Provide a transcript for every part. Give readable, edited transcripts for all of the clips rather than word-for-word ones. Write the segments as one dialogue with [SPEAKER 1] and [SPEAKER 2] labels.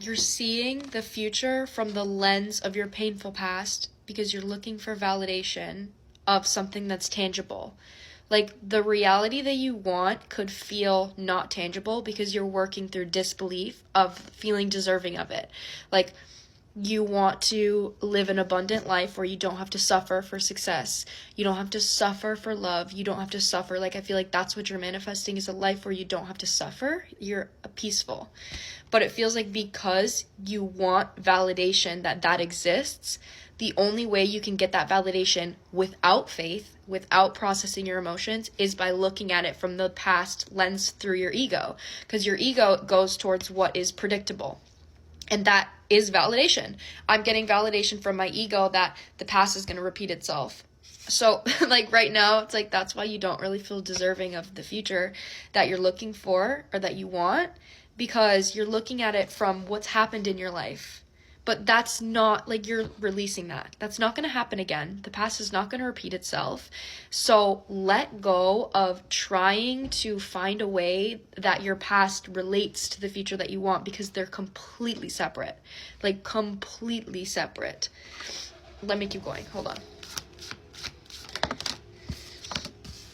[SPEAKER 1] you're seeing the future from the lens of your painful past because you're looking for validation of something that's tangible. Like, the reality that you want could feel not tangible because you're working through disbelief of feeling deserving of it. Like, you want to live an abundant life where you don't have to suffer for success. You don't have to suffer for love. You don't have to suffer. Like, I feel like that's what you're manifesting, is a life where you don't have to suffer. You're peaceful. But it feels like because you want validation that exists, the only way you can get that validation without faith, without processing your emotions, is by looking at it from the past lens through your ego. Because your ego goes towards what is predictable. And that is validation. I'm getting validation from my ego that the past is going to repeat itself. So, like, right now, it's like, that's why you don't really feel deserving of the future that you're looking for or that you want, because you're looking at it from what's happened in your life. But that's not, like, you're releasing that. That's not going to happen again. The past is not going to repeat itself. So let go of trying to find a way that your past relates to the future that you want, because they're completely separate. Like, completely separate. Let me keep going. Hold on.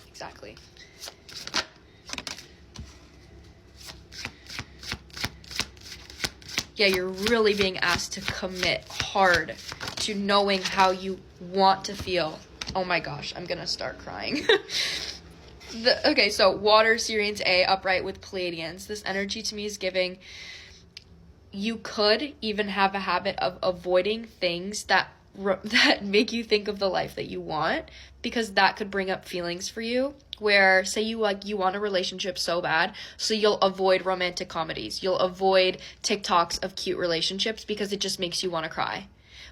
[SPEAKER 1] Exactly. Yeah, you're really being asked to commit hard to knowing how you want to feel. Oh my gosh, I'm gonna start crying. Okay, so water, Sirians A, upright with Pleiadians. This energy to me is giving, you could even have a habit of avoiding things that make you think of the life that you want, because that could bring up feelings for you where, say you want a relationship so bad, so you'll avoid romantic comedies, you'll avoid TikToks of cute relationships because it just makes you want to cry.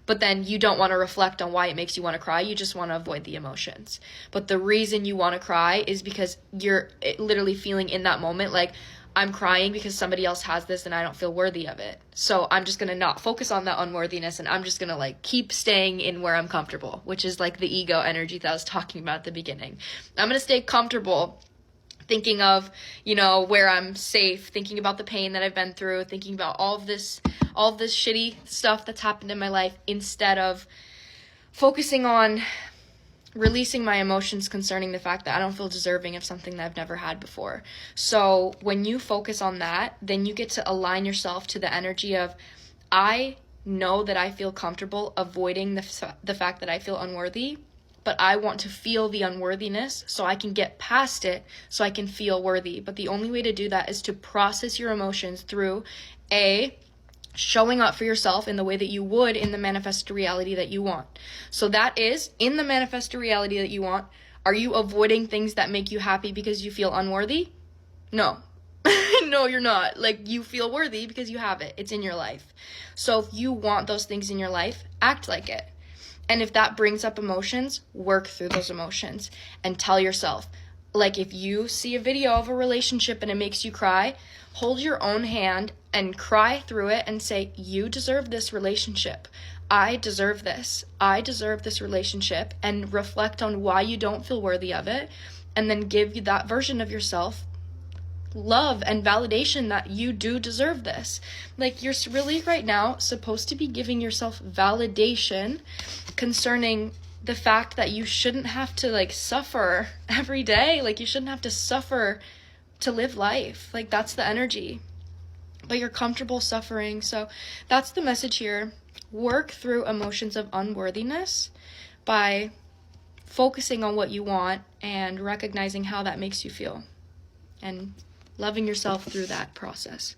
[SPEAKER 1] But then you don't want to reflect on why it makes you want to cry. You just want to avoid the emotions. But the reason you want to cry is because you're literally feeling in that moment like, I'm crying because somebody else has this and I don't feel worthy of it. So I'm just going to not focus on that unworthiness, and I'm just going to, like, keep staying in where I'm comfortable, which is like the ego energy that I was talking about at the beginning. I'm going to stay comfortable thinking of, where I'm safe, thinking about the pain that I've been through, thinking about all of this shitty stuff that's happened in my life, instead of focusing on releasing my emotions concerning the fact that I don't feel deserving of something that I've never had before. So when you focus on that, then you get to align yourself to the energy of, I know that I feel comfortable avoiding the fact that I feel unworthy, but I want to feel the unworthiness so I can get past it, so I can feel worthy. But the only way to do that is to process your emotions through showing up for yourself in the way that you would in the manifested reality that you want. So that is, in the manifested reality that you want, are you avoiding things that make you happy because you feel unworthy? No. No, you're not. Like, you feel worthy because you have it. It's in your life. So if you want those things in your life, act like it. And if that brings up emotions, work through those emotions and tell yourself, like, if you see a video of a relationship and it makes you cry, hold your own hand and cry through it and say, you deserve this relationship. I deserve this. I deserve this relationship, and reflect on why you don't feel worthy of it, and then give you that version of yourself love and validation that you do deserve this. Like, you're really right now supposed to be giving yourself validation concerning the fact that you shouldn't have to, like, suffer every day. Like, you shouldn't have to suffer to live life. Like, that's the energy. But you're comfortable suffering. So that's the message here. Work through emotions of unworthiness by focusing on what you want and recognizing how that makes you feel, and loving yourself through that process.